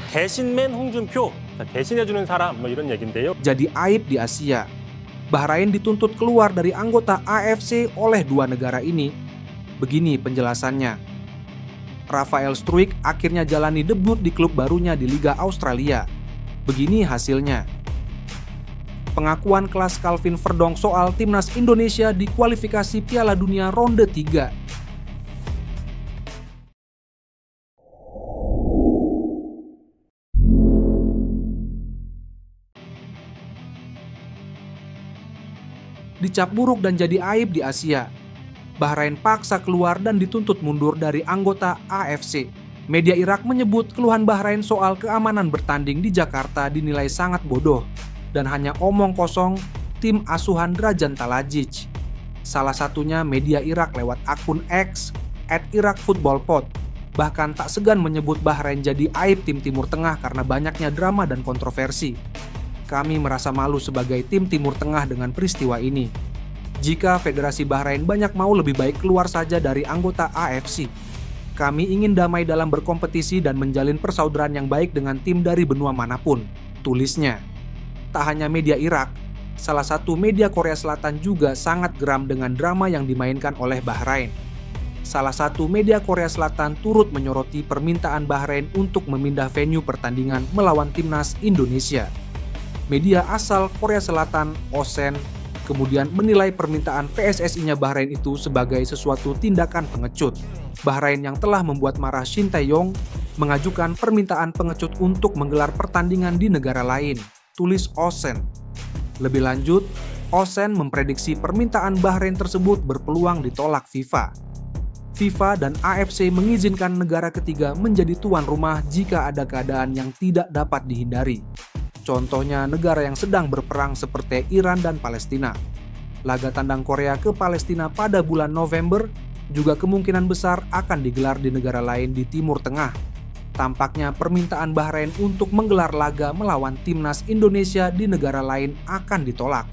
대신맨 홍준표, 대신해주는 사람 뭐 이런 얘긴데요. Jadi aib di Asia. Bahrain dituntut keluar dari anggota AFC oleh dua negara ini. Begini penjelasannya. Rafael Struijk akhirnya jalani debut di klub barunya di Liga Australia. Begini hasilnya. Pengakuan kelas Calvin Verdonk soal timnas Indonesia di kualifikasi Piala Dunia ronde 3. Dicap buruk dan jadi aib di Asia. Bahrain paksa keluar dan dituntut mundur dari anggota AFC. Media Irak menyebut keluhan Bahrain soal keamanan bertanding di Jakarta dinilai sangat bodoh dan hanya omong kosong tim asuhan Dragan Talajic. Salah satunya media Irak lewat akun X @IrakFootballPod bahkan tak segan menyebut Bahrain jadi aib tim Timur Tengah karena banyaknya drama dan kontroversi. Kami merasa malu sebagai tim Timur Tengah dengan peristiwa ini. Jika Federasi Bahrain banyak mau lebih baik keluar saja dari anggota AFC. Kami ingin damai dalam berkompetisi dan menjalin persaudaraan yang baik dengan tim dari benua manapun, tulisnya. Tak hanya media Irak, salah satu media Korea Selatan juga sangat geram dengan drama yang dimainkan oleh Bahrain. Salah satu media Korea Selatan turut menyoroti permintaan Bahrain untuk memindah venue pertandingan melawan timnas Indonesia. Media asal Korea Selatan, Osen, kemudian menilai permintaan PSSI-nya Bahrain itu sebagai sesuatu tindakan pengecut. Bahrain yang telah membuat marah Shin Tae-yong mengajukan permintaan pengecut untuk menggelar pertandingan di negara lain, tulis Osen. Lebih lanjut, Osen memprediksi permintaan Bahrain tersebut berpeluang ditolak FIFA. FIFA dan AFC mengizinkan negara ketiga menjadi tuan rumah jika ada keadaan yang tidak dapat dihindari. Contohnya negara yang sedang berperang seperti Iran dan Palestina. Laga tandang Korea ke Palestina pada bulan November juga kemungkinan besar akan digelar di negara lain di Timur Tengah. Tampaknya permintaan Bahrain untuk menggelar laga melawan timnas Indonesia di negara lain akan ditolak,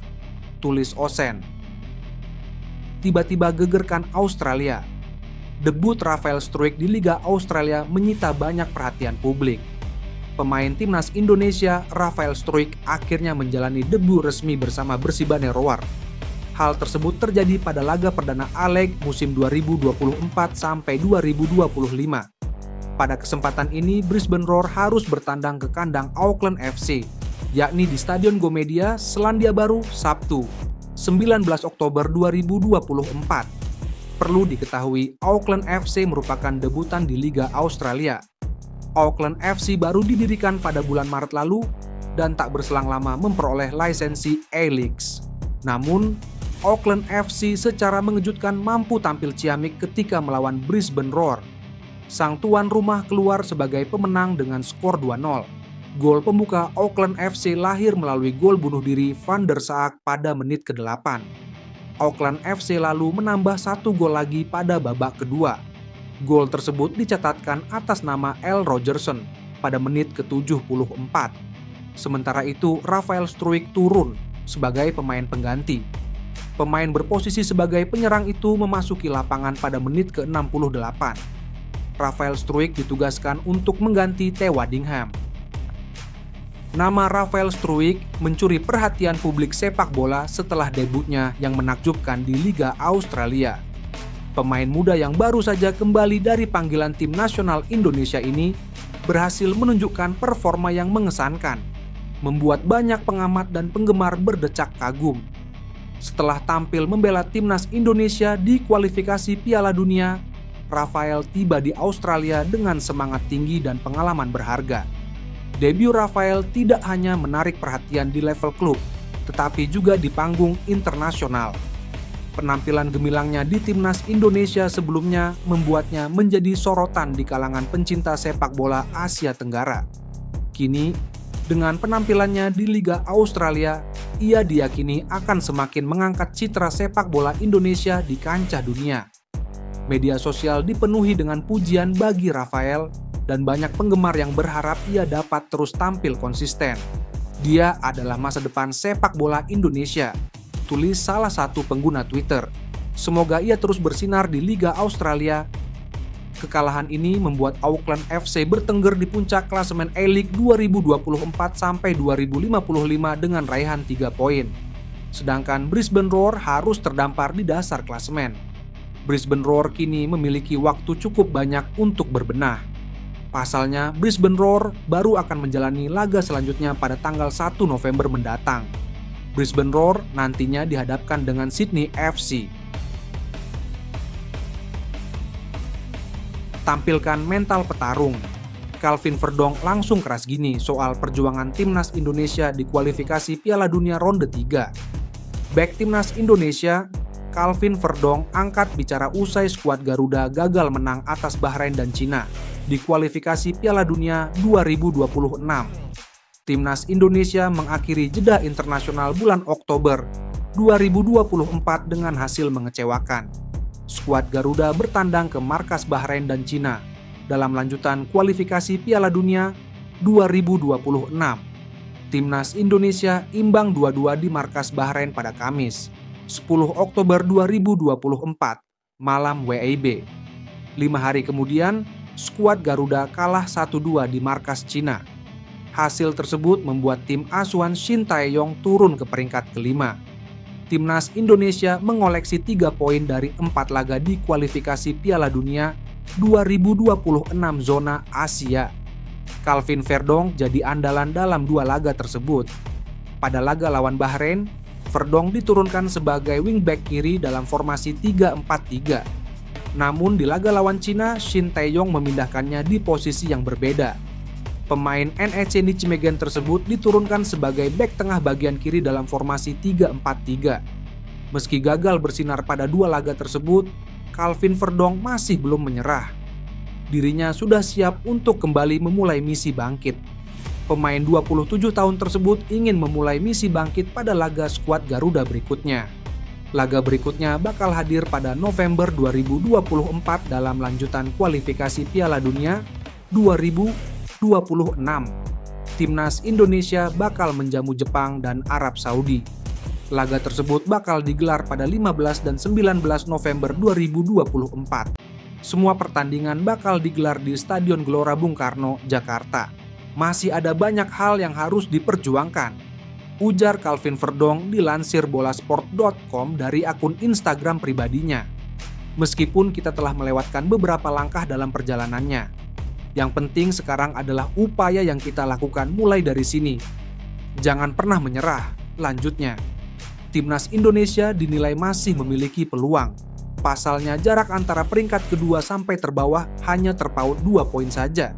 tulis Osen. Tiba-tiba gegerkan Australia. Debut Rafael Struijk di Liga Australia menyita banyak perhatian publik. Pemain timnas Indonesia Rafael Struijk akhirnya menjalani debut resmi bersama Bersibane Roar. Hal tersebut terjadi pada laga perdana A-League musim 2024-2025. Pada kesempatan ini Brisbane Roar harus bertandang ke kandang Auckland FC, yakni di Stadion Go Media, Selandia Baru, Sabtu, 19 Oktober 2024. Perlu diketahui, Auckland FC merupakan debutan di Liga Australia. Auckland FC baru didirikan pada bulan Maret lalu dan tak berselang lama memperoleh lisensi A-Leagues. Namun, Auckland FC secara mengejutkan mampu tampil ciamik ketika melawan Brisbane Roar. Sang tuan rumah keluar sebagai pemenang dengan skor 2-0. Gol pembuka Auckland FC lahir melalui gol bunuh diri Van der Saak pada menit ke-8. Auckland FC lalu menambah 1 gol lagi pada babak kedua. Gol tersebut dicatatkan atas nama L. Rogerson pada menit ke-74. Sementara itu, Rafael Struijk turun sebagai pemain pengganti. Pemain berposisi sebagai penyerang itu memasuki lapangan pada menit ke-68. Rafael Struijk ditugaskan untuk mengganti Theo Waddingham. Nama Rafael Struijk mencuri perhatian publik sepak bola setelah debutnya yang menakjubkan di Liga Australia. Pemain muda yang baru saja kembali dari panggilan tim nasional Indonesia ini berhasil menunjukkan performa yang mengesankan, membuat banyak pengamat dan penggemar berdecak kagum. Setelah tampil membela timnas Indonesia di kualifikasi Piala Dunia, Rafael tiba di Australia dengan semangat tinggi dan pengalaman berharga. Debut Rafael tidak hanya menarik perhatian di level klub, tetapi juga di panggung internasional. Penampilan gemilangnya di timnas Indonesia sebelumnya membuatnya menjadi sorotan di kalangan pencinta sepak bola Asia Tenggara. Kini, dengan penampilannya di Liga Australia, ia diyakini akan semakin mengangkat citra sepak bola Indonesia di kancah dunia. Media sosial dipenuhi dengan pujian bagi Rafael dan banyak penggemar yang berharap ia dapat terus tampil konsisten. Dia adalah masa depan sepak bola Indonesia, tulis salah satu pengguna Twitter. Semoga ia terus bersinar di Liga Australia Kekalahan ini membuat Auckland FC bertengger di puncak klasemen A-League 2024 sampai 2055 dengan raihan 3 poin. Sedangkan Brisbane Roar harus terdampar di dasar klasemen. Brisbane Roar kini memiliki waktu cukup banyak untuk berbenah. Pasalnya, Brisbane Roar baru akan menjalani laga selanjutnya pada tanggal 1 November mendatang. Brisbane Roar nantinya dihadapkan dengan Sydney FC. Tampilkan mental petarung. Calvin Verdonk langsung keras gini soal perjuangan timnas Indonesia di kualifikasi Piala Dunia ronde 3. Bek timnas Indonesia, Calvin Verdonk angkat bicara usai skuad Garuda gagal menang atas Bahrain dan Cina di kualifikasi Piala Dunia 2026. Timnas Indonesia mengakhiri jeda internasional bulan Oktober 2024 dengan hasil mengecewakan. Skuad Garuda bertandang ke markas Bahrain dan Cina dalam lanjutan kualifikasi Piala Dunia 2026. Timnas Indonesia imbang 2-2 di markas Bahrain pada Kamis, 10 Oktober 2024, malam WIB. 5 hari kemudian, skuad Garuda kalah 1-2 di markas Cina. Hasil tersebut membuat tim asuhan Shin Tae-yong turun ke peringkat kelima. Timnas Indonesia mengoleksi 3 poin dari 4 laga di kualifikasi Piala Dunia 2026 zona Asia. Calvin Verdonk jadi andalan dalam 2 laga tersebut. Pada laga lawan Bahrain, Verdonk diturunkan sebagai wingback kiri dalam formasi 3-4-3. Namun di laga lawan Cina, Shin Tae-yong memindahkannya di posisi yang berbeda. Pemain NEC Nijmegen tersebut diturunkan sebagai bek tengah bagian kiri dalam formasi 3-4-3. Meski gagal bersinar pada 2 laga tersebut, Calvin Verdonk masih belum menyerah. Dirinya sudah siap untuk kembali memulai misi bangkit. Pemain 27 tahun tersebut ingin memulai misi bangkit pada laga skuad Garuda berikutnya. Laga berikutnya bakal hadir pada November 2024 dalam lanjutan kualifikasi Piala Dunia 2026. Timnas Indonesia bakal menjamu Jepang dan Arab Saudi. Laga tersebut bakal digelar pada 15 dan 19 November 2024. Semua pertandingan bakal digelar di Stadion Gelora Bung Karno, Jakarta. Masih ada banyak hal yang harus diperjuangkan, ujar Calvin Verdonk dilansir bolasport.com dari akun Instagram pribadinya. Meskipun kita telah melewatkan beberapa langkah dalam perjalanannya, yang penting sekarang adalah upaya yang kita lakukan mulai dari sini. Jangan pernah menyerah, lanjutnya. Timnas Indonesia dinilai masih memiliki peluang. Pasalnya jarak antara peringkat kedua sampai terbawah hanya terpaut 2 poin saja.